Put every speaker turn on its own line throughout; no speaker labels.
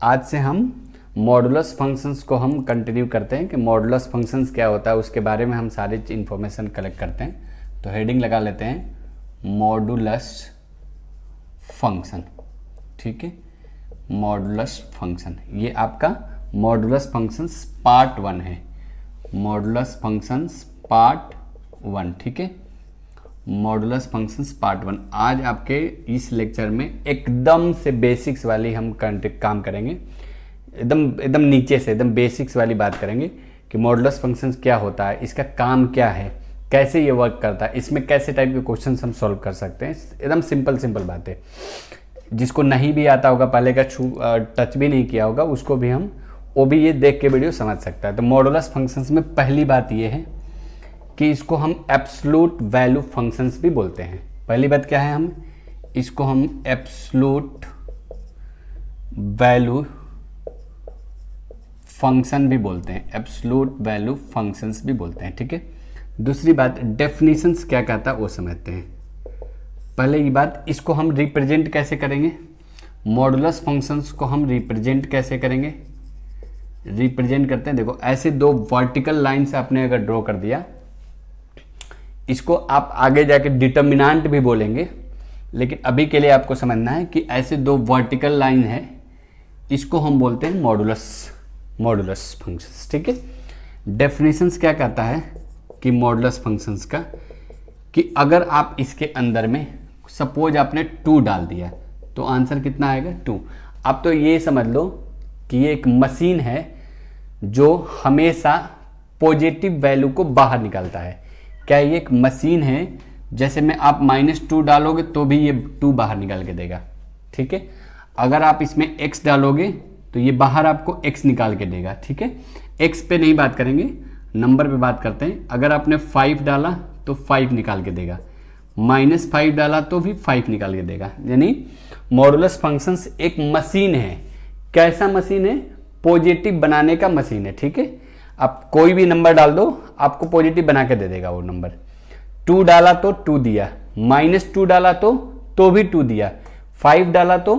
आज से हम मॉडुलस फंक्शंस को हम कंटिन्यू करते हैं कि मॉडुलस फंक्शंस क्या होता है, उसके बारे में हम सारी इन्फॉर्मेशन कलेक्ट करते हैं। तो हेडिंग लगा लेते हैं मॉडुलस फंक्शन। ठीक है, मॉडुलस फंक्शन, ये आपका मॉडुलस फंक्शंस पार्ट 1 है। मॉडुलस फंक्शंस पार्ट 1, ठीक है, मॉडुलस फंक्शंस पार्ट 1। आज आपके इस लेक्चर में एकदम से बेसिक्स वाली हम काम करेंगे, एकदम नीचे से एकदम बेसिक्स वाली बात करेंगे कि मॉडुलस फंक्शंस क्या होता है, इसका काम क्या है, कैसे ये वर्क करता है, इसमें कैसे टाइप के क्वेश्चंस हम सॉल्व कर सकते हैं। एकदम सिंपल बातें, जिसको नहीं भी आता होगा, पहले का टच भी नहीं किया होगा, उसको भी वो भी ये देख के वीडियो समझ सकता है। तो मॉडुलस फंक्शंस में पहली बात ये है कि इसको हम एब्सोल्यूट वैल्यू फंक्शंस भी बोलते हैं। पहली बात क्या है, हम इसको हम एब्सोल्यूट वैल्यू फंक्शन भी बोलते हैं, एब्सोल्यूट वैल्यू फंक्शंस भी बोलते हैं। ठीक है, दूसरी बात डेफिनेशंस क्या कहता है वो समझते हैं। पहले ये बात, इसको हम रिप्रेजेंट कैसे करेंगे, मॉडुलस फंक्शंस को हम रिप्रेजेंट कैसे करेंगे। रिप्रेजेंट करते हैं, देखो ऐसे दो वर्टिकल लाइन से आपने अगर ड्रॉ कर दिया, इसको आप आगे जाके डिटर्मिनेंट भी बोलेंगे, लेकिन अभी के लिए आपको समझना है कि ऐसे दो वर्टिकल लाइन है, इसको हम बोलते हैं मॉडुलस फंक्शंस। ठीक है, डेफिनेशंस क्या कहता है कि मॉडुलस फंक्शंस का, कि अगर आप इसके अंदर में सपोज आपने 2 डाल दिया तो आंसर कितना आएगा 2। अब तो ये समझ लो कि ये एक मशीन है जो हमेशा पॉजिटिव वैल्यू को बाहर निकालता है। क्या ये एक मशीन है, जैसे में आप -2 डालोगे तो भी ये 2 बाहर निकाल के देगा। ठीक है, अगर आप इसमें x डालोगे तो ये बाहर आपको x निकाल के देगा। ठीक है, x पे नहीं बात करेंगे, नंबर पे बात करते हैं। अगर आपने 5 डाला तो 5 निकाल के देगा, -5 डाला तो भी 5 निकाल के देगा। यानी मॉडुलस फंक्शंस एक मशीन है। कैसा मशीन है, पॉजिटिव बनाने का मशीन है। ठीक है, आप कोई भी नंबर डाल दो, आपको पॉजिटिव बना के दे देगा वो नंबर। 2 डाला तो 2 दिया, -2 डाला तो भी 2 दिया, 5 डाला तो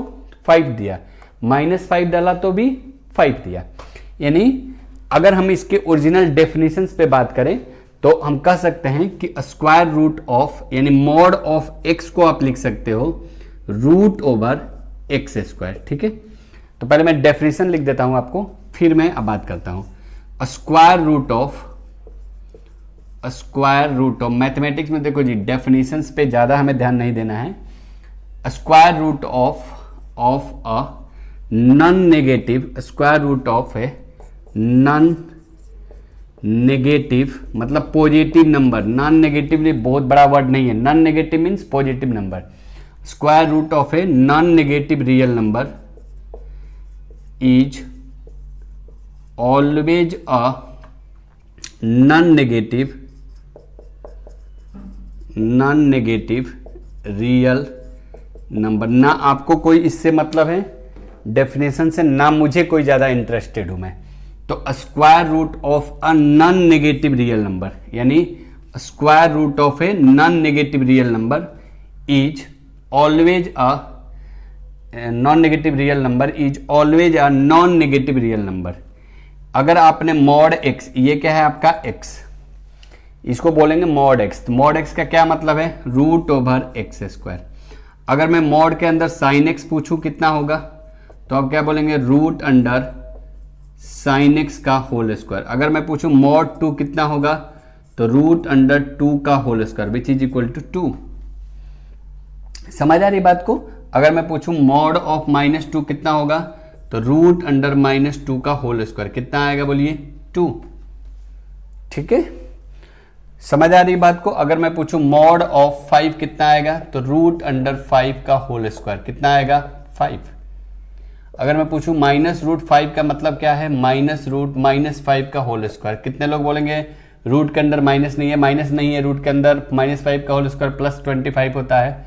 5 दिया, -5 डाला तो भी 5 दिया। यानी अगर हम इसके ओरिजिनल डेफिनेशंस पे बात करें तो हम कह सकते हैं कि स्क्वायर रूट ऑफ, यानी मॉड ऑफ x को आप लिख सकते हो √x²। ठीक है, तो पहले मैं डेफिनेशन लिख देता हूं आपको, फिर मैं अब बात करता हूं। स्क्वायर रूट ऑफ मैथमेटिक्स में देखो जी, डेफिनेशंस पे ज्यादा हमें ध्यान नहीं देना है। Square root of a non negative, square root of a non negative मतलब पॉजिटिव नंबर। नॉन नेगेटिव बहुत बड़ा वर्ड नहीं है, non negative means positive number. Square root of a non negative real number is always a non negative real number. ना आपको कोई इससे मतलब है डेफिनेशन से, ना मुझे कोई ज्यादा इंटरेस्टेड हूं मैं। तो square root of a non negative real number, यानी square root of a non negative real number is always a non negative real number is always a non negative real number. अगर आपने mod x, ये क्या है आपका x, इसको बोलेंगे mod x। तो मॉड x का क्या मतलब है, √x²। अगर मैं मॉड के अंदर sin x पूछूं कितना होगा, तो आप क्या बोलेंगे √sin x का होल स्क्वायर। अगर मैं पूछूं मॉड 2 कितना होगा, तो √2 का whole square which is equal to 2। समझ आ रही बात को। अगर मैं पूछूं मॉड ऑफ -2 कितना होगा, तो √-2 का होल स्क्वायर कितना आएगा, बोलिए 2। ठीक है, समझ आ रही बात को। अगर मैं पूछूं मॉड ऑफ 5 कितना आएगा, तो √5 का होल स्क्वायर कितना आएगा 5। अगर मैं पूछूं -√5 का मतलब क्या है, -5 का होल स्क्वायर। कितने लोग बोलेंगे रूट के अंदर माइनस नहीं है, रूट के अंदर -5 का होल स्क्वायर +25 होता है,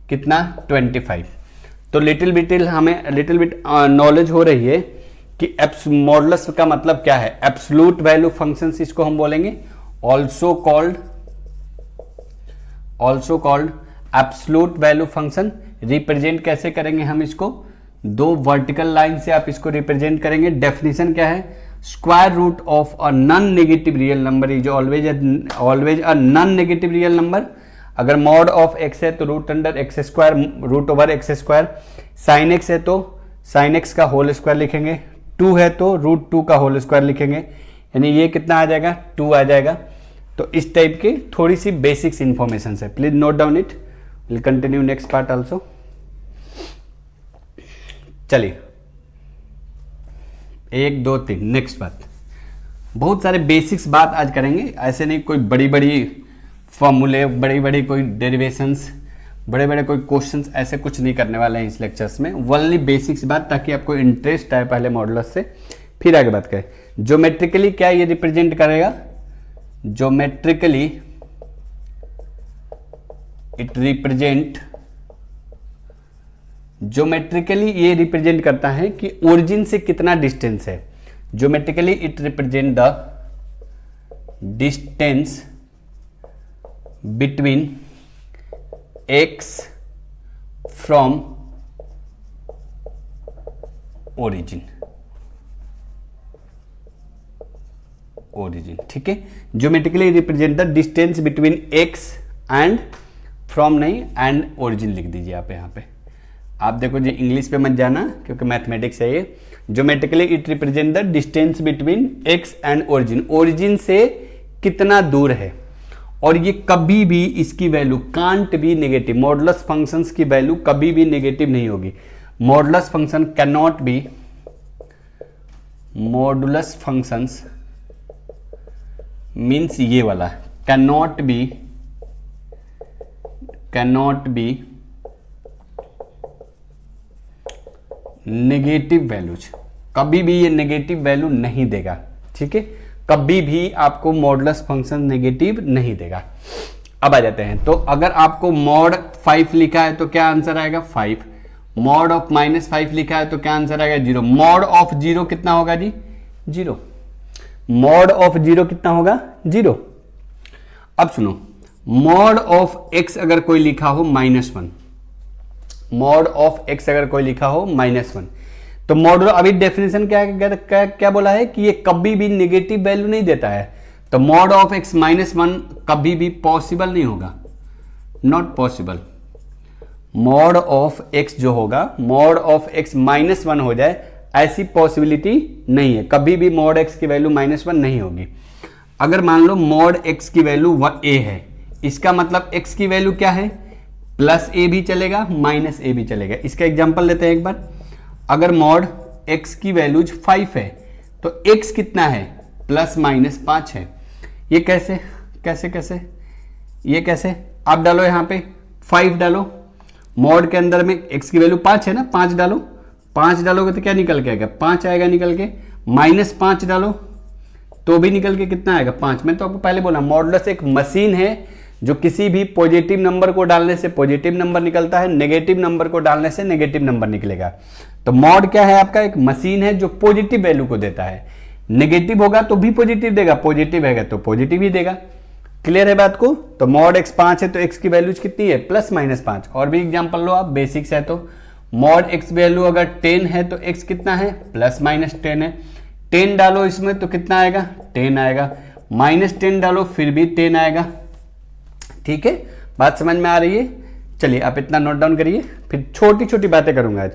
कितना 25। तो लिटिल बिट नॉलेज हो रही है कि मॉडुलस का मतलब क्या है। एब्सोल्यूट वैल्यू फंक्शंस इसको हम बोलेंगे, also called absolute value function. Represent कैसे करेंगे हम इसको, दो वर्टिकल लाइन से आप इसको रिप्रेजेंट करेंगे। डेफिनेशन क्या है? Square root of a non negative real number is always a non negative real number. अगर मॉड ऑफ एक्स है तो root under x square, root over x square. Sine x है तो साइन एक्स का whole square लिखेंगे। 2 है तो root 2 का होल स्क्वायर लिखेंगे, यानी ये कितना आ जाएगा? 2 आ जाएगा। तो इस टाइप की थोड़ी सी बेसिक्स इंफॉर्मेशन है, please note down it. Will continue next part also. चलिए 1 2 3 नेक्स्ट बात। बहुत सारे बेसिक्स बात आज करेंगे, ऐसे नहीं कोई बड़ी बड़ी फॉर्मूले, बड़ी बड़ी कोई डेरिवेशंस, बड़े बड़े कोई क्वेश्चंस, ऐसे कुछ नहीं करने वाले हैं इस लेक्चर्स में। ओनली बेसिक्स बात, ताकि आपको इंटरेस्ट आए पहले मॉडुलस से, फिर आगे बात करें। ज्योमेट्रिकली क्या ये रिप्रेजेंट करेगा? ज्योमेट्रिकली इट रिप्रेजेंट, ज्योमेट्रिकली ये रिप्रेजेंट करता है कि ओरिजिन से कितना डिस्टेंस है। Geometrically it represent the distance between x from origin. ठीक है, geometrically represent the distance between x and from नहीं, एंड ओरिजिन लिख दीजिए आप यहाँ पे। आप देखो जी, इंग्लिश पे मत जाना क्योंकि मैथमेटिक्स है ये। Geometrically it represent the distance between x and origin. Origin से कितना दूर है, और ये कभी भी इसकी value can't be negative. Modulus functions की वैल्यू कभी भी नेगेटिव नहीं होगी। Modulus function can not be, modulus functions means ये वाला, can not be negative values. कभी भी ये नेगेटिव वैल्यू नहीं देगा। ठीक है, कभी भी आपको मॉडुलस फंक्शन नेगेटिव नहीं देगा। अब आ जाते हैं, तो अगर आपको मॉड 5 लिखा है तो क्या आंसर आएगा? 5। मॉड ऑफ -5 लिखा है तो क्या आंसर आएगा? 0। मॉड ऑफ 0 कितना होगा जी? 0। मॉड ऑफ 0 कितना होगा? 0। अब सुनो, मॉड ऑफ x अगर कोई लिखा हो -1, मॉड ऑफ x अगर कोई लिखा हो -1, तो मॉडुलो, अभी डेफिनेशन क्या बोला है कि ये कभी भी नेगेटिव वैल्यू नहीं देता है। तो मॉड ऑफ x -1 कभी भी पॉसिबल नहीं होगा, not possible. Mod of x जो होगा, मॉड ऑफ x -1 हो जाए, ऐसी पॉसिबिलिटी नहीं है। कभी भी मॉड x की वैल्यू -1 नहीं होगी। अगर मान लो मॉड x की वैल्यू a है, इसका मतलब x की वैल्यू क्या है? +a भी चलेगा, -a भी चलेगा। इसका एग्जांपल लेते हैं एक बार। अगर मॉड x की वैल्यूज 5 है तो x कितना है? ±5 है। ये कैसे कैसे कैसे ये कैसे? आप डालो यहाँ पे 5 डालो, मॉड के अंदर में x की वैल्यू 5 है ना, 5 डालो। 5 डालोगे तो क्या निकल के आएगा? 5 आएगा निकल के। -5 डालो तो भी निकल के कितना आएगा? 5। मैं तो आपको पहले बोला, मॉडुलस एक मशीन है जो किसी भी पॉजिटिव नंबर को डालने से पॉजिटिव नंबर निकलता है, नेगेटिव नंबर को डालने से नेगेटिव नंबर निकलेगा। तो मॉड क्या है? आपका एक मशीन है जो पॉजिटिव वैल्यू को देता है। नेगेटिव होगा तो भी पॉजिटिव देगा, पॉजिटिव है तो पॉजिटिव ही देगा। क्लियर है बात को? तो मॉड x 5 है तो x की वैल्यूज कितनी है? +-5। और भी एग्जांपल लो आप, बेसिक्स है तो। मॉड x वैल्यू अगर 10 है तो x कितना है? +-10 है। 10 डालो इसमें तो कितना आएगा? 10 आएगा। -10 डालो फिर भी 10 आएगा। ठीक है, बात समझ में आ रही है? चलिए आप इतना नोट डाउन करिए, फिर छोटी छोटी बातें करूंगा आज।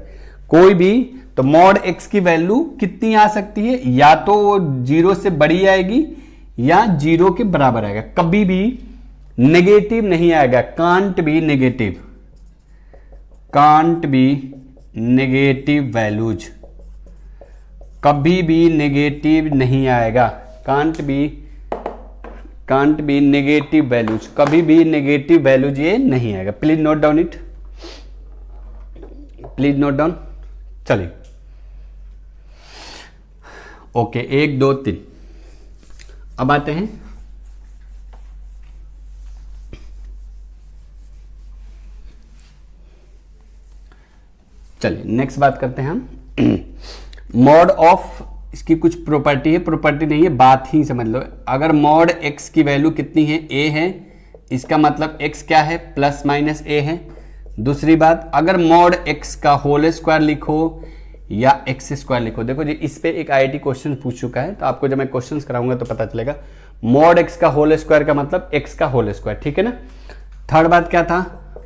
कोई भी तो मॉड x की वैल्यू कितनी आ सकती है? या तो वो 0 से बड़ी आएगी या 0 के बराबर आएगा। कभी भी नेगेटिव नहीं आएगा। Can't be negative, can't be negative values, कभी भी नेगेटिव नहीं आएगा। कांट बी नेगेटिव वैल्यूज, कभी भी नेगेटिव वैल्यूज ये नहीं आएगा। Please note down it, please note down. चलिए ओके, 1 2 3। अब आते हैं चलिए नेक्स्ट बात करते हैं हम मॉड ऑफ, इसकी कुछ प्रॉपर्टी है, प्रॉपर्टी नहीं है, बात ही समझ लो। अगर मॉड x की वैल्यू कितनी है? a है, इसका मतलब x क्या है? +-a है। दूसरी बात, अगर मॉड x का होल स्क्वायर लिखो या x स्क्वायर लिखो, देखो जी इस पे एक आईआईटी क्वेश्चन पूछ चुका है, तो आपको जब मैं क्वेश्चंस कराऊंगा तो पता चलेगा। मॉड x का होल स्क्वायर का मतलब x का होल स्क्वायर, ठीक है ना। थर्ड बात क्या था,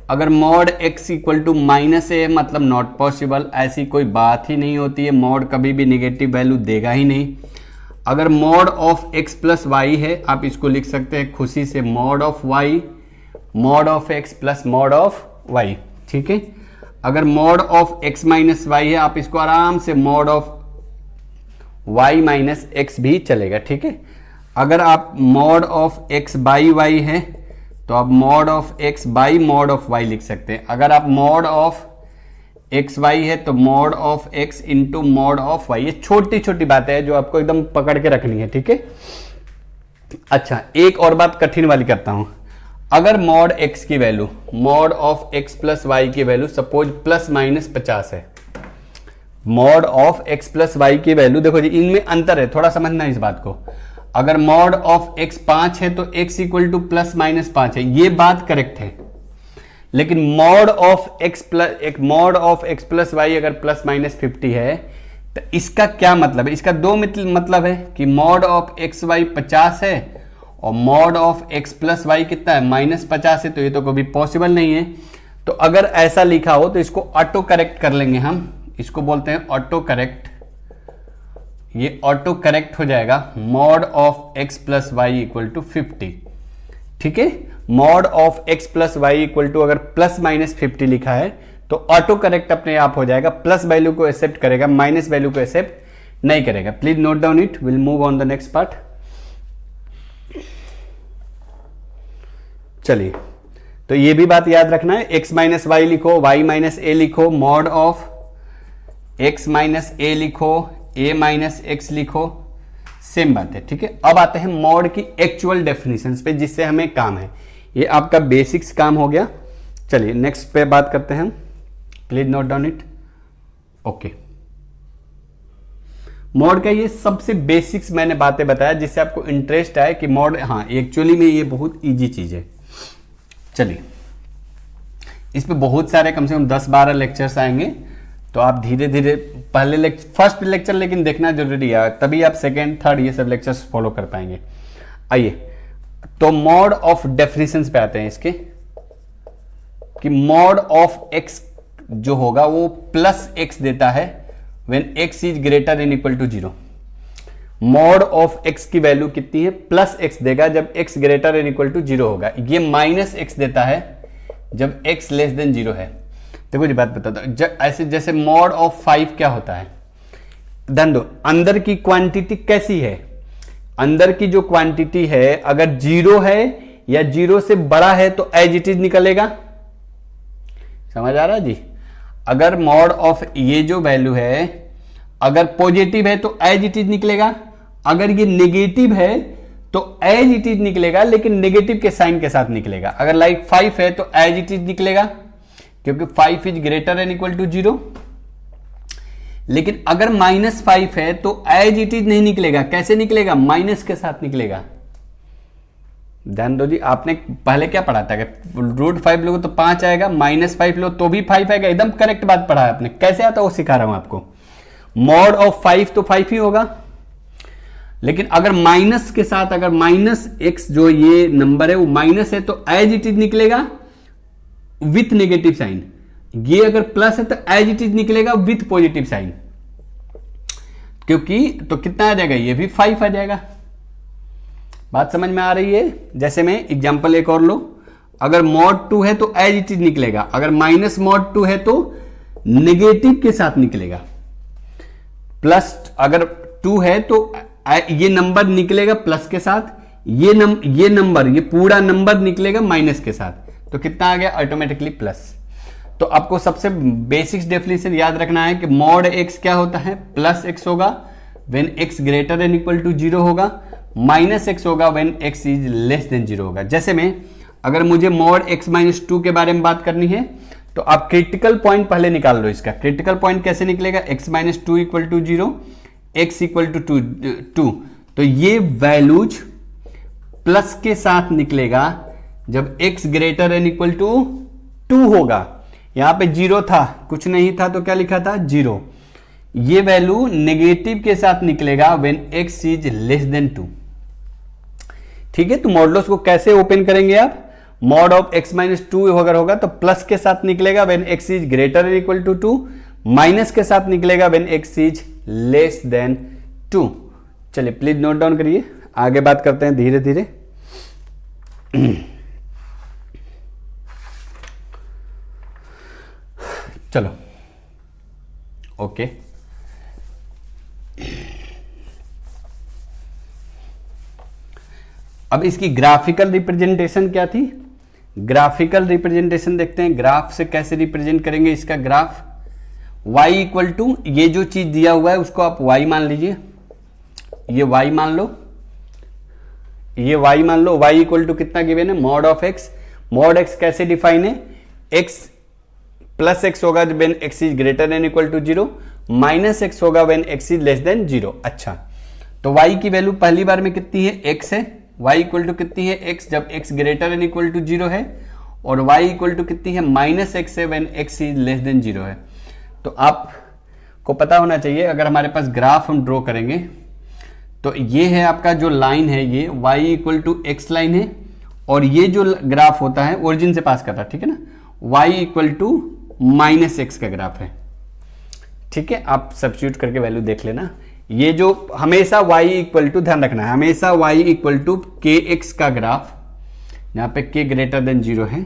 अगर mod x equal to -a मतलब नॉट पॉसिबल, ऐसी कोई बात ही नहीं होती है, मॉड कभी भी निगेटिव वैल्यू देगा ही नहीं। अगर mod of x plus y है, आप इसको लिख सकते हैं खुशी से mod of y, mod of x plus mod of y, ठीक है। अगर mod of x minus y है, आप इसको आराम से mod of y minus x भी चलेगा, ठीक है। अगर आप mod of x by y है तो आप mod of x by mod of y लिख सकते हैं। अगर आप मॉड ऑफ एक्स वाई है तो mod of x into mod of y। ये छोटी छोटी बातें हैं जो आपको एकदम पकड़ के रखनी है, ठीक है। अच्छा, एक और बात कठिन वाली करता हूं। अगर मॉड x की value, mod of x plus y की वैल्यू सपोज प्लस माइनस 50 है, mod of x plus y की वैल्यू, देखो जी इनमें अंतर है, थोड़ा समझना इस बात को। अगर मॉड ऑफ x 5 है तो x equal to plus minus 5 है, ये बात करेक्ट है। लेकिन mod of x plus y अगर प्लस माइनस 50 है तो इसका क्या मतलब है? इसका दो मतलब है कि मॉड ऑफ एक्स वाई 50 है और mod of x plus y कितना है, -50 है, तो ये तो कभी पॉसिबल नहीं है। तो अगर ऐसा लिखा हो तो इसको ऑटो करेक्ट कर लेंगे हम, इसको बोलते हैं ऑटो करेक्ट। ये ऑटो करेक्ट हो जाएगा mod of x plus y equal to 50, ठीक है। Mod of x plus y equal to अगर प्लस माइनस 50 लिखा है तो ऑटो करेक्ट अपने आप हो जाएगा, प्लस वैल्यू को एक्सेप्ट करेगा, माइनस वैल्यू को एक्सेप्ट नहीं करेगा। Please note down it, will move on the next part. चलिए, तो ये भी बात याद रखना है, x माइनस वाई लिखो, y माइनस ए लिखो, मॉड ऑफ x माइनस ए लिखो, a माइनस एक्स लिखो, सेम बात है, ठीक है। अब आते हैं मॉड की एक्चुअल डेफिनेशंस पे, जिससे हमें काम है। ये आपका बेसिक्स काम हो गया। चलिए नेक्स्ट पे बात करते हैं, please note down it. Okay, mod का ये सबसे बेसिक्स मैंने बातें बताया जिससे आपको इंटरेस्ट आए कि मॉड, हाँ एक्चुअली में ये बहुत इजी चीज है। चलिए, इस पे बहुत सारे कम से कम 10-12 लेक्चर्स आएंगे, तो आप धीरे धीरे पहले फर्स्ट लेक्चर लेकिन देखना जरूरी है, तभी आप सेकेंड थर्ड ये सब लेक्चर्स फॉलो कर पाएंगे। आइए, तो मॉड ऑफ डेफिनेशंस पे आते हैं इसके, कि मॉड ऑफ एक्स जो होगा वो प्लस एक्स देता है when x is greater and equal to 0। Mod of x की वैल्यू कितनी है, प्लस एक्स देगा जब x greater and equal to 0 होगा। ये माइनस एक्स देता है जब एक्स लेस देन 0 है। देखो जी बात बताता हूं, ऐसे जैसे मॉड ऑफ 5 क्या होता है, ध्यान दो, अंदर की क्वांटिटी कैसी है, अंदर की जो क्वांटिटी है अगर 0 है या 0 से बड़ा है तो एज इट इज निकलेगा। समझ आ रहा है जी? अगर मॉड ऑफ ये जो वैल्यू है अगर पॉजिटिव है तो एज इट इज निकलेगा, अगर ये नेगेटिव है तो एज इट इज निकलेगा, लेकिन नेगेटिव के साइन के साथ निकलेगा। अगर लाइक 5 है तो एज इट इज निकलेगा क्योंकि 5 is greater and equal to 0। लेकिन अगर -5 है तो एज इट इज नहीं निकलेगा, कैसे निकलेगा, माइनस के साथ निकलेगा। ध्यान दो जी, आपने पहले क्या पढ़ा था, √5 लोगे तो 5 आएगा, -5 लो तो भी 5 आएगा। एकदम करेक्ट बात पढ़ा है आपने, कैसे आता वो सिखा रहा हूं आपको। मॉड ऑफ 5 तो 5 ही होगा, लेकिन अगर माइनस के साथ, अगर -x जो ये नंबर है वो माइनस है तो एज इट इज निकलेगा विथ नेगेटिव साइन। ये अगर प्लस है तो एज इट इज निकलेगा विथ पॉजिटिव साइन, क्योंकि तो कितना आ जाएगा, ये भी 5 आ जाएगा। बात समझ में आ रही है? जैसे मैं एग्जांपल एक और लो, अगर मॉड 2 है तो एज इट इज निकलेगा, अगर माइनस मॉड 2 है तो नेगेटिव के साथ निकलेगा, प्लस अगर 2 है तो ये नंबर निकलेगा प्लस के साथ, ये नंबर ये पूरा नंबर निकलेगा माइनस के साथ, तो कितना आ गया, ऑटोमेटिकली प्लस। तो आपको सबसे बेसिक्स डेफिनेशन याद रखना है कि मॉड एक्स क्या होता है, प्लस एक्स होगा when x greater and equal to 0 होगा, माइनस एक्स होगा when x is less than 0 होगा। जैसे में अगर मुझे मॉड x माइनस 2 के बारे में बात करनी है तो आप क्रिटिकल पॉइंट पहले निकाल लो। इसका क्रिटिकल पॉइंट कैसे निकलेगा, x minus 2 equal to 0, x equal to 2, तो ये वैल्यूज प्लस के साथ निकलेगा जब x greater and equal to 2 होगा, यहाँ पे 0 था, कुछ नहीं था तो क्या लिखा था 0। ये वैल्यू नेगेटिव के साथ निकलेगा when x is less than 2। ठीक है, तो मॉडुलस को कैसे ओपन करेंगे आप, मॉड ऑफ x माइनस 2 अगर होगा तो प्लस के साथ निकलेगा when x is greater than equal to 2, minus के साथ निकलेगा when x is less than 2। चलिए प्लीज नोट डाउन करिए, आगे बात करते हैं धीरे धीरे। चलो ओके, अब इसकी ग्राफिकल रिप्रेजेंटेशन क्या थी, ग्राफिकल रिप्रेजेंटेशन देखते हैं, ग्राफ से कैसे रिप्रेजेंट करेंगे इसका ग्राफ। y इक्वल टू ये जो चीज दिया हुआ है उसको आप y मान लीजिए, ये y मान लो, ये y मान लो। y इक्वल टू कितना गिवन है, mod of x। Mod x कैसे डिफाइन है, x प्लस x होगा when x is greater than equal to 0, minus x होगा when x is less than 0। अच्छा, तो y की वैल्यू पहली बार में कितनी है, x है। y इक्वल टू कितनी है, x जब x greater than equal to 0 है, और y इक्वल टू कितनी है, माइनस x है when x is less than 0 है। तो आपको पता होना चाहिए, अगर हमारे पास ग्राफ हम ड्रॉ करेंगे तो ये है आपका जो लाइन है, ये y equal to x line है, और ये जो ग्राफ होता है ओरिजिन से पास करता है, ठीक है ना, y equal to minus x का ग्राफ है। ठीक है, आप सब्स्टिट्यूट करके वैल्यू देख लेना। ये जो हमेशा y इक्वल टू, ध्यान रखना है, हमेशा y इक्वल टू के एक्स का ग्राफ, यहाँ पे k ग्रेटर देन 0 है,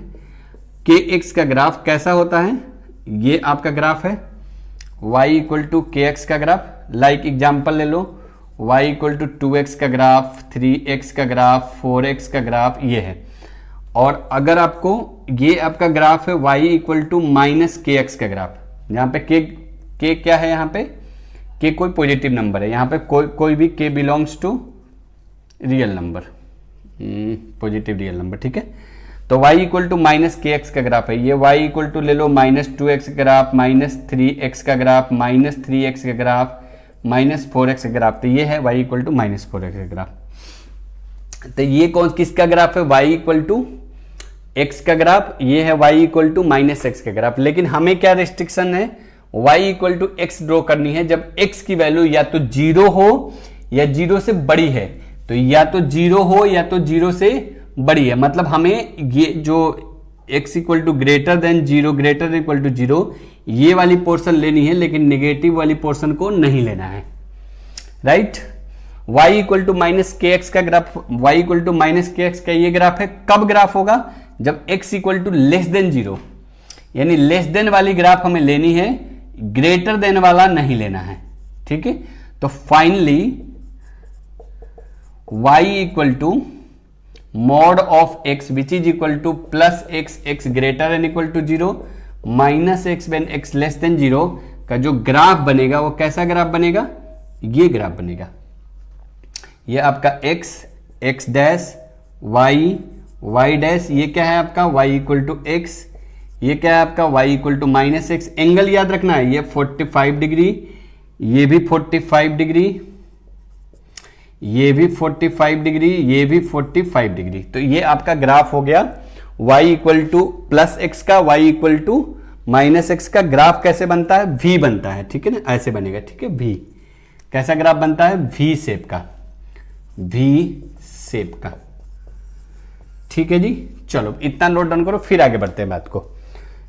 के एक्स का ग्राफ कैसा होता है, ये आपका ग्राफ है y इक्वल टू के एक्स का ग्राफ। लाइक एग्जाम्पल ले लो, y इक्वल टू 2x का ग्राफ, 3x का ग्राफ, 4x का ग्राफ, ये है। और अगर आपको ये आपका ग्राफ है y equal to minus k x का ग्राफ, यहाँ पे k क्या है, यहाँ पे k कोई पॉजिटिव नंबर है, यहाँ पे कोई भी k belongs to real number, positive real number. ठीक है, तो y equal to minus k x का ग्राफ है, ये y इक्वल टू ले लो माइनस 2x का ग्राफ, माइनस 3x का ग्राफ, माइनस 3x का ग्राफ, माइनस 4x का ग्राफ। तो ये है y equal to minus 4x का ग्राफ। तो ये कौन किसका ग्राफ है, y इक्वल टू x का ग्राफ, ये है y equal to minus x का ग्राफ। लेकिन हमें क्या रिस्ट्रिक्शन है, y equal to x draw करनी है जब x की वैल्यू या तो 0 हो या 0 से बड़ी है। तो या तो 0 हो या तो 0 से बड़ी है, मतलब हमें ये जो x equal to greater than 0, greater than equal to 0, ये वाली पोर्शन लेनी है, लेकिन नेगेटिव वाली पोर्शन को नहीं लेना है। Right, y equal to minus k x का graph, y equal to minus k x का ये ग्राफ है। कब ग्राफ होगा, जब x equal to less than 0, यानी लेस देन वाली ग्राफ हमें लेनी है, ग्रेटर देन वाला नहीं लेना है। ठीक है, तो finally y equal to mod of x which is equal to plus x greater than equal to 0, minus x when x less than 0 का जो ग्राफ बनेगा वो कैसा ग्राफ बनेगा, ये ग्राफ बनेगा। ये आपका x डैश, y डैश, ये क्या है आपका y इक्वल टू x, ये क्या है आपका y equal to minus x. Angle याद रखना है, ये 45 डिग्री, ये भी 45 डिग्री, ये भी 45 डिग्री, ये भी 45 डिग्री। तो ये आपका ग्राफ हो गया y equal to plus x का, y equal to minus x का। ग्राफ कैसे बनता है, v बनता है। ठीक है ना, ऐसे बनेगा। ठीक है, v कैसा ग्राफ बनता है, v शेप का, v शेप का। ठीक है जी, चलो इतना नोट डाउन करो, फिर आगे बढ़ते हैं बात को।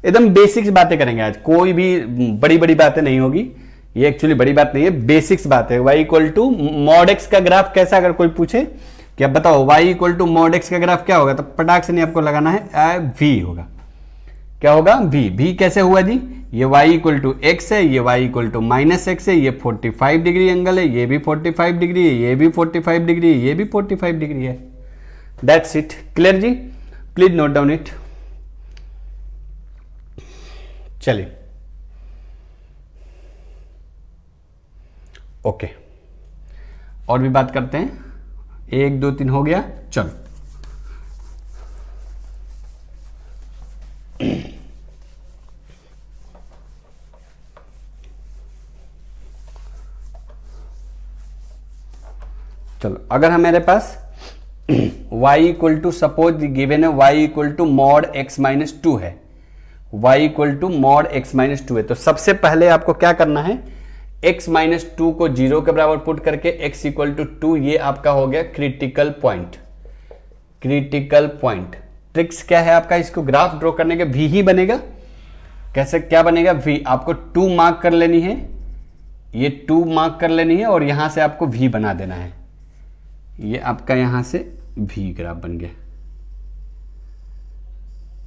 एकदम बेसिक्स बातें करेंगे आज, कोई भी बड़ी बड़ी बातें नहीं होगी, ये एक्चुअली बड़ी बात नहीं है, बेसिक्स बात है। y equal to mod x का ग्राफ कैसा, अगर कोई पूछे कि अब बताओ y equal to mod x का ग्राफ क्या होगा, तो पटाख से नहीं आपको लगाना है, v होगा। क्या होगा, v कैसे हुआ जी, ये y इक्वल टू एक्स है, ये y equal to minus x है, ये 45 डिग्री एंगल है, ये भी 45 डिग्री है, ये भी 45 डिग्री है, ये भी 45 डिग्री है। That's it. क्लियर जी, प्लीज नोट डाउन इट। चलिए ओके, और भी बात करते हैं। 1 2 3 हो गया, चलो चलो, अगर हमारे पास y equal to, suppose given है y equal to mod x minus 2 है, y equal to mod x minus 2 है। तो सबसे पहले आपको क्या करना है, x माइनस 2 को 0 के बराबर पुट करके x इक्वल टू 2, ये आपका हो गया critical point. Critical point tricks क्या है आपका, इसको ग्राफ ड्रॉ करने के v ही बनेगा। कैसे क्या बनेगा, v आपको 2 मार्क कर लेनी है, ये 2 मार्क कर लेनी है और यहां से आपको v बना देना है। ये आपका यहां से v ग्राफ बन गया,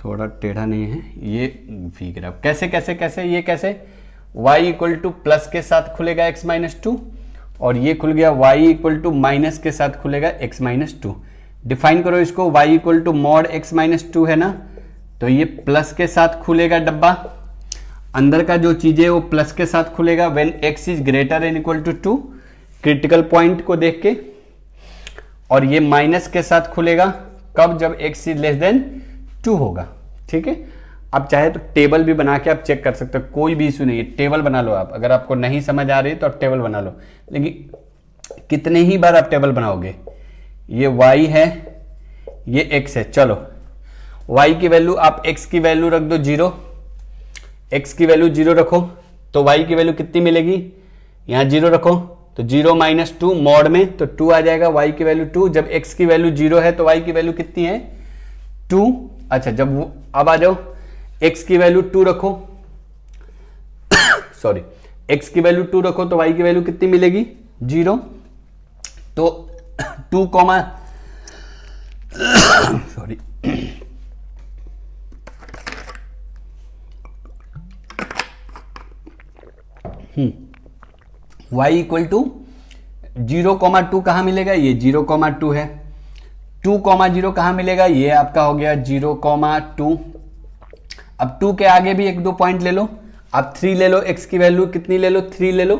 थोड़ा टेढ़ा नहीं है, ये v ग्राफ। कैसे कैसे कैसे, ये कैसे, y इक्वल टू प्लस के साथ खुलेगा x माइनस 2 और ये खुल गया y इक्वल टू माइनस के साथ खुलेगा x माइनस 2। डिफाइन करो इसको, y equal to mod x minus 2 है ना, तो ये प्लस के साथ खुलेगा डब्बा, अंदर का जो चीज है वो प्लस के साथ खुलेगा when x is greater and equal to 2, critical point को देख के। और ये माइनस के साथ खुलेगा कब, जब x इज लेस देन 2 होगा। ठीक है, आप चाहे तो टेबल भी बना के आप चेक कर सकते हो, कोई भी इशू नहीं है, टेबल बना लो आप। अगर आपको नहीं समझ आ रही तो आप टेबल बना लो, लेकिन कितने ही बार आप टेबल बनाओगे। ये y है, ये x है, चलो y की वैल्यू आप x की वैल्यू रख दो 0, x की वैल्यू 0 रखो तो y की वैल्यू कितनी मिलेगी, यहां 0 रखो तो 0 माइनस 2 मॉड में तो 2 आ जाएगा, y की वैल्यू 2। जब x की वैल्यू 0 है तो y की वैल्यू कितनी है 2। अच्छा, जब अब आ जाओ x की वैल्यू 2 रखो सॉरी, x की वैल्यू 2 रखो तो y की वैल्यू कितनी मिलेगी 0। तो 2 comma sorry y equal to 0,2 कहां मिलेगा, ये 0,2 है। 2,0 कहां मिलेगा, ये आपका हो गया 0,2। अब 2 के आगे भी 1-2 पॉइंट ले लो, आप 3 ले लो, x की वैल्यू कितनी ले लो 3 ले लो,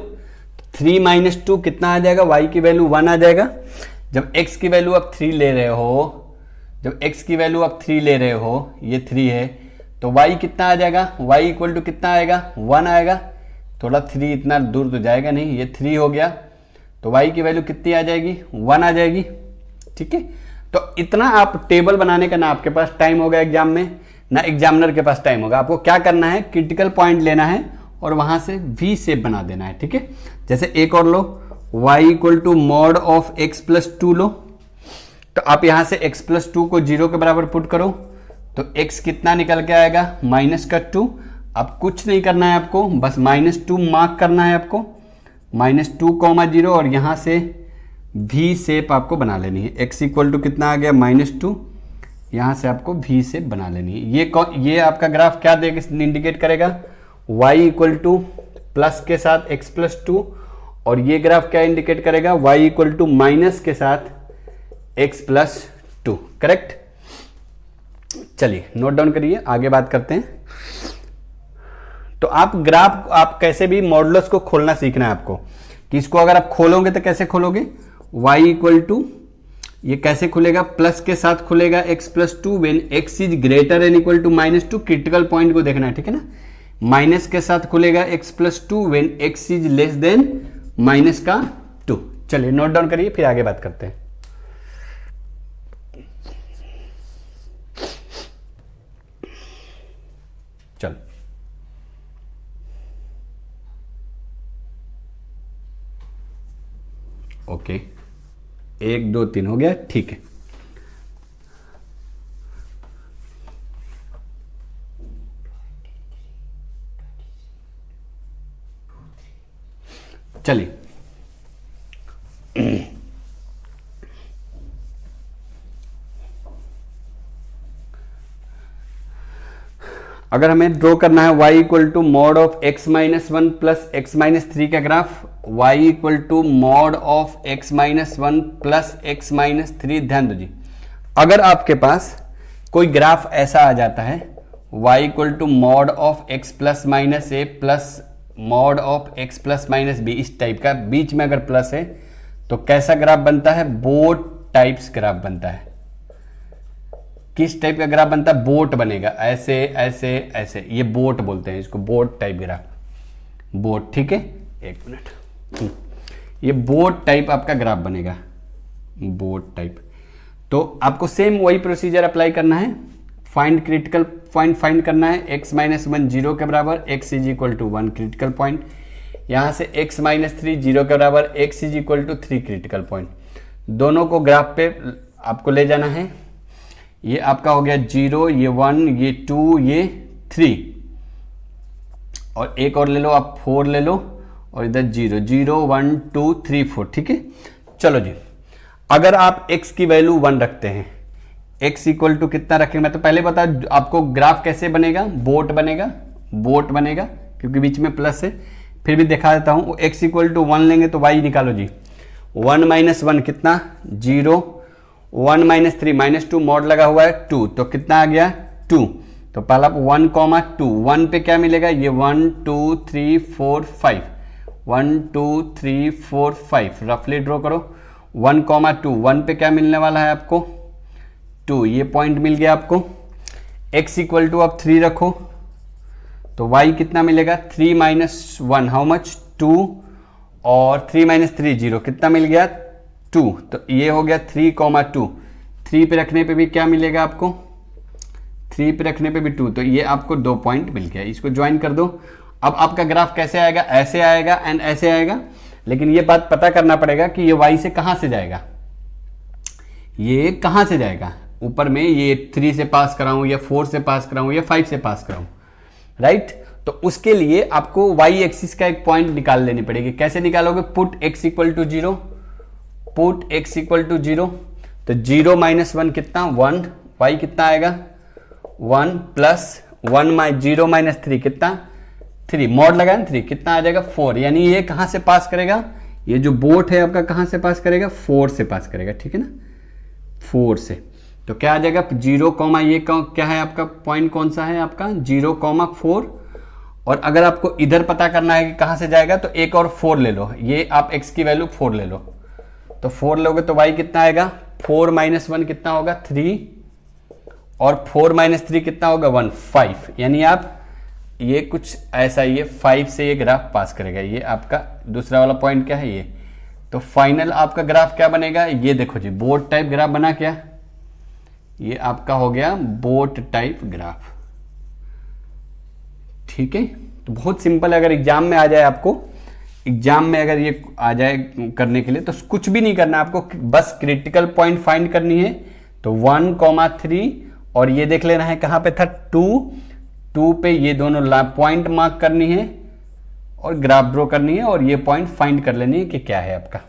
3 माइनस 2 कितना आ जाएगा, y की वैल्यू 1 आ जाएगा। जब x की वैल्यू आप 3 ले रहे हो, जब x की वैल्यू आप 3 ले रहे हो, ये 3 है, तो y कितना आ जाएगा, y इक्वल टू कितना आएगा 1 आएगा। थोड़ा 3 इतना दूर तो जाएगा नहीं, ये 3 हो गया, तो y की वैल्यू कितनी आ जाएगी 1 आ जाएगी। ठीक है, तो इतना आप टेबल बनाने का ना आपके पास टाइम होगा एग्जाम में, ना एग्जामिनर के पास टाइम होगा। आपको क्या करना है, क्रिटिकल पॉइंट लेना है और वहां से v शेप बना देना है। ठीक है, जैसे एक और लो, y equal to mod of x plus 2 लो, तो आप यहां से x प्लस 2 को 0 के बराबर पुट करो तो x कितना निकल के आएगा -2। अब कुछ नहीं करना है आपको, बस -2 मार्क करना है आपको, -2,0 और यहां से v शेप आपको बना लेनी है। x इक्वल टू कितना आ गया -2, यहां से आपको v शेप बना लेनी है। ये आपका ग्राफ क्या देगा, इंडिकेट करेगा y इक्वल टू प्लस के साथ x प्लस 2, और ये ग्राफ क्या इंडिकेट करेगा, y इक्वल टू माइनस के साथ x प्लस 2। करेक्ट, चलिए नोट डाउन करिए, आगे बात करते हैं। तो आप ग्राफ, आप कैसे भी मॉडुलस को खोलना सीखना है आपको, कि इसको अगर आप खोलोगे तो कैसे खोलोगे, y इक्वल टू, ये कैसे खुलेगा, प्लस के साथ खुलेगा x plus 2 when x is greater and equal to -2, critical point को देखना है। ठीक है ना, माइनस के साथ खुलेगा x plus 2 when x is less than -2। चलिए नोट डाउन करिए, फिर आगे बात करते हैं। चलो, ओके, 1 2 3 हो गया, ठीक है। चलिए अगर हमें ड्रॉ करना है y equal to mod of x minus 1 plus x minus 3 का graph, y equal to mod of x minus 1 plus x minus 3। ध्यान दो जी, अगर आपके पास कोई ग्राफ ऐसा आ जाता है y equal to mod of x plus minus a plus mod of x plus minus b, इस टाइप का, बीच में अगर प्लस है तो कैसा ग्राफ बनता है, बोट टाइप्स ग्राफ बनता है। किस टाइप का ग्राफ बनता है, बोट बनेगा, ऐसे ऐसे ऐसे, ये बोट बोलते हैं इसको, बोट टाइप ग्राफ, बोट। ठीक है, एक मिनट, ये बोट टाइप आपका ग्राफ बनेगा, बोट टाइप। तो आपको सेम वही प्रोसीजर अप्लाई करना है। फाइंड क्रिटिकल पॉइंट फाइंड करना है। x माइनस 1 जीरो के बराबर, x is equal to 1 critical point. यहाँ से x माइनस 3 जीरो के बराबर, x is equal to 3 critical point. दोनों को ग्राफ पे आपको ले जाना है। ये आपका हो गया 0, ये 1, ये 2, ये 3, और एक और ले लो आप, 4 ले लो, और इधर 0, 0, 1, 2, 3, 4। ठीक है, चलो जी। अगर आप x की वैल्यू 1 रखते हैं, x इक्वल टू कितना रखें, मैं तो पहले बता आपको ग्राफ कैसे बनेगा, बोट बनेगा क्योंकि बीच में प्लस है। फिर भी दिखा देता हूं, x इक्वल टू 1 लेंगे तो y निकालो जी। 1 माइनस 1 कितना, 0, 1 माइनस 3 माइनस 2, मॉड लगा हुआ है 2, तो कितना आ गया 2। तो पहला 1,2, 1 पे क्या मिलेगा, ये 1, 2, 3, 4, 5, 1, 2, 3, 4, 5, रफली ड्रॉ करो। 1,2, 1 पे क्या मिलने वाला है आपको, 2, ये पॉइंट मिल गया आपको। x इक्वल टू आप 3 रखो तो y कितना मिलेगा, 3 माइनस 1 हाउ मच, 2, और 3 माइनस 3 0, कितना मिल गया 2। तो ये हो गया 3,2, 3 पे रखने पे भी क्या मिलेगा आपको, 3 पे रखने पे भी 2, तो ये आपको 2 पॉइंट मिल गया। इसको ज्वाइन कर दो। अब आपका ग्राफ कैसे आएगा, ऐसे आएगा एंड ऐसे आएगा, लेकिन ये बात पता करना पड़ेगा कि ये y से कहां से जाएगा, ये कहां से जाएगा। ऊपर में ये 3 से पास कराऊं या 4 से पास कराऊं या 5 से पास कराऊं, राइट। तो उसके लिए आपको y एक्सिस का एक पॉइंट निकाल लेनी पड़ेगी। कैसे निकालोगे, put x equal to 0, put x equal to 0, तो 0 माइनस 1 कितना 1, y कितना आएगा 1 प्लस 0 माइनस 3 कितना 3, मॉड लगा ना 3, कितना आ जाएगा 4। यानी ये कहां से पास करेगा, ये जो बोट है आपका कहां से पास करेगा, 4 से पास करेगा, ठीक है ना, 4 से। तो क्या आ जाएगा 0, ये क्या है आपका पॉइंट, कौन सा है आपका 0,4। और अगर आपको इधर पता करना है कि कहां से जाएगा तो एक और 4 ले लो, ये आप x की वैल्यू 4 ले लो, तो 4 लोगे तो y कितना आएगा, 4 माइनस 1 कितना होगा 3, और 4 माइनस 3 कितना होगा 1, 5। यानी आप ये कुछ ऐसा, ये 5 से ये ग्राफ पास करेगा। ये आपका दूसरा वाला पॉइंट क्या है, ये। तो फाइनल आपका ग्राफ क्या बनेगा, ये देखो जी, बोट टाइप ग्राफ बना क्या, ये आपका हो गया बोट टाइप ग्राफ। ठीक है, तो बहुत सिंपल है। अगर एग्जाम में आ जाए, आपको एग्जाम में अगर ये आ जाए करने के लिए, तो कुछ भी नहीं करना आपको, बस क्रिटिकल पॉइंट फाइंड करनी है। तो 1,3, और ये देख लेना है कहां पे था 2 पे ये दोनों पॉइंट मार्क करनी है और ग्राफ ड्रॉ करनी है, और ये पॉइंट फाइंड कर लेनी है कि क्या है आपका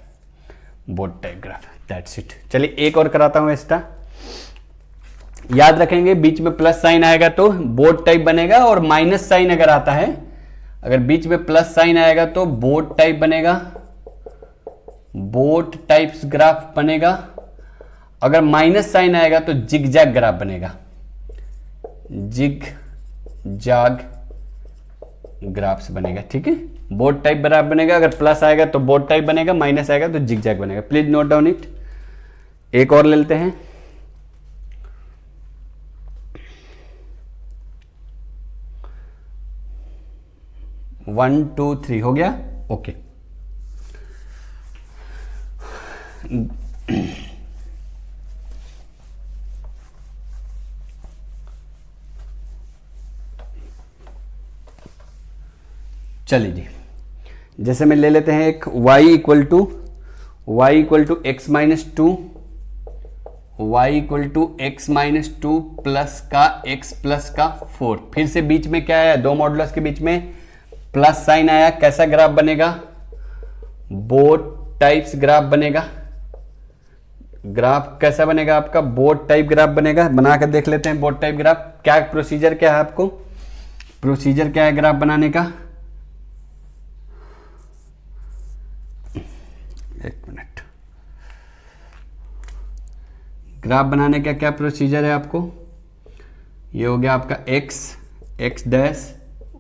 boat type graph. That's it. चलिए एक और कराता हूं एक्स्ट्रा। याद रखेंगे, बीच में प्लस साइन आएगा तो बोट टाइप बनेगा, और माइनस साइन अगर आता है, अगर बीच में प्लस साइन आएगा तो बोट टाइप बनेगा, बोट टाइप्स ग्राफ बनेगा। अगर माइनस साइन आएगा तो जिग जैग ग्राफ बनेगा, जिग जाग ग्राफ्स बनेगा। ठीक है, बोट टाइप ग्राफ बनेगा। अगर प्लस आएगा तो बोट टाइप बनेगा, माइनस आएगा तो जिग जैग बनेगा। Please note down it. एक और ले लेते हैं। वन टू थ्री हो गया, ओके। चलिए जी, जैसे में ले लेते हैं एक y equal to x minus 2, y equal to x minus 2 plus का x प्लस का 4। फिर से बीच में क्या आया, दो मॉडुलस के बीच में प्लस साइन आया। कैसा ग्राफ बनेगा, बोट टाइप्स ग्राफ बनेगा। ग्राफ कैसा बनेगा आपका, बोट टाइप ग्राफ बनेगा। बनाकर देख लेते हैं बोट टाइप ग्राफ। क्या प्रोसीजर क्या है, आपको प्रोसीजर क्या है ग्राफ बनाने का, एक मिनट। ग्राफ बनाने का क्या प्रोसीजर है आपको, ये हो गया आपका x dash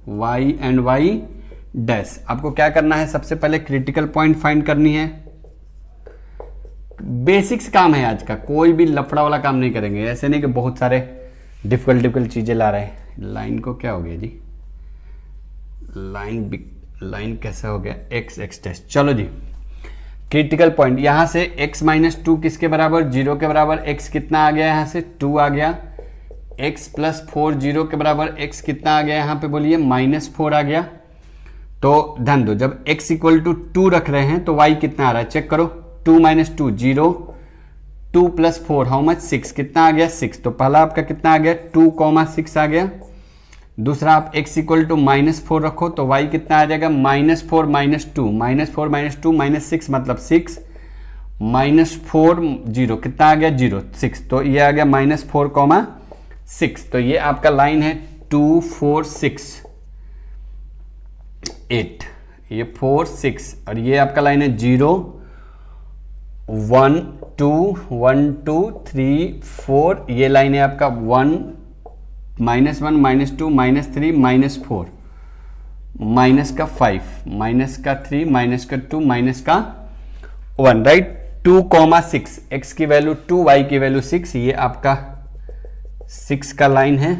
y and y dash. आपको क्या करना है, सबसे पहले क्रिटिकल पॉइंट फाइंड करनी है। बेसिक्स काम है आज का, कोई भी लफड़ा वाला काम नहीं करेंगे। ऐसे नहीं कि बहुत सारे डिफिकल्ट चीजें ला रहे हैं। लाइन को क्या हो गया जी, लाइन कैसा हो गया, एक्स डैश। चलो जी, क्रिटिकल पॉइंट यहां से x माइनस 2 किसके बराबर, 0 के बराबर। x कितना आ गया, यहां से 2 आ गया। x प्लस 4 जीरो के बराबर, x कितना आ गया यहाँ पे बोलिए -4 आ गया। तो ध्यान दो, जब x इक्वल टू 2 रख रहे हैं तो y कितना आ रहा है चेक करो, 2 - 2 0, 2 + 4 हाउ मच 6, कितना आ गया 6। तो पहला आपका कितना आ गया 2,6 आ गया। दूसरा आप x इक्वल टू -4 रखो तो y कितना आ जाएगा -4 - 2, -4 - 2 -6 मतलब 6, -4 0 कितना आ गया 0 6, तो ये आ गया -4,6। तो ये आपका लाइन है 2 4 6 8, ये 4 6, और ये आपका लाइन है 0 1 2 1 2 3 4, ये लाइन है आपका 1 -1 -2 -3 -4, माइनस का 5 माइनस का 3 माइनस का 2 माइनस का 1, राइट। 2,6, x की वैल्यू 2, y की वैल्यू 6, ये आपका 6 का लाइन है।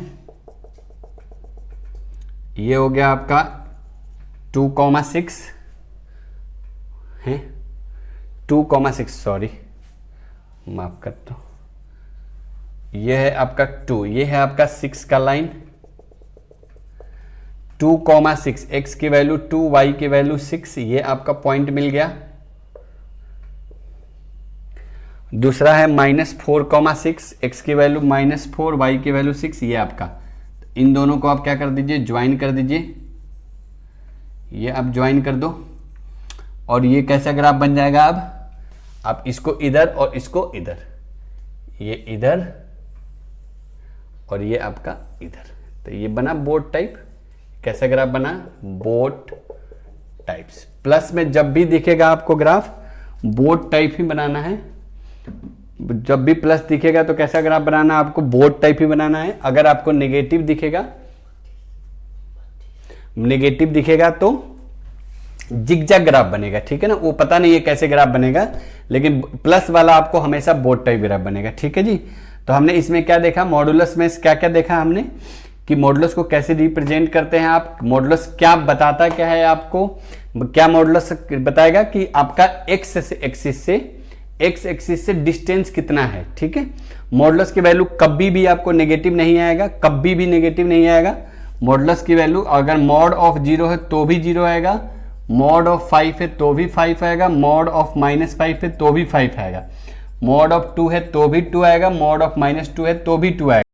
ये हो गया आपका 2,6 है, 2,6 सॉरी माफ कर दो, ये है आपका 2, ये है आपका 6 का लाइन। 2,6, x की वैल्यू 2, y की वैल्यू 6, ये आपका पॉइंट मिल गया। दूसरा है -4,6, x की वैल्यू -4, y की वैल्यू 6, ये आपका, इन दोनों को आप क्या कर दीजिए ज्वाइन कर दीजिए, ये आप ज्वाइन कर दो, और ये कैसा ग्राफ बन जाएगा। अब आप इसको इधर और इसको इधर, ये इधर और ये आपका इधर, तो ये बना बोट टाइप। कैसा ग्राफ बना बोट टाइप्स। प्लस में जब भी दिखेगा आपको ग्राफ बोट टाइप ही बनाना है, जब भी प्लस दिखेगा तो कैसा ग्राफ बनाना है आपको बोट टाइप ही बनाना है। अगर आपको नेगेटिव दिखेगा तो जिगजैग ग्राफ बनेगा, ठीक है ना। वो पता नहीं है कैसे ग्राफ बनेगा, लेकिन प्लस वाला आपको हमेशा बोट टाइप ग्राफ बनेगा, ठीक है जी। तो हमने इसमें क्या देखा, मॉडुलस में क्या क्या देखा हमने कि मॉडुलस को कैसे रिप्रेजेंट करते हैं आप। मॉडुलस क्या बताता क्या है आपको, क्या मॉडुलस बताएगा कि आपका एक्स एक्सिस से डिस्टेंस कितना है, ठीक है। मॉडुलस की वैल्यू कभी भी आपको नेगेटिव नहीं आएगा, कभी भी नेगेटिव नहीं आएगा। मॉडुलस की वैल्यू अगर मॉड ऑफ 0 है तो भी 0 आएगा, मॉड ऑफ 5 है तो भी 5 आएगा, मॉड ऑफ -5 है तो भी 5 आएगा, मॉड ऑफ 2 है तो भी 2 आएगा, मॉड ऑफ -2 है तो भी 2 आएगा।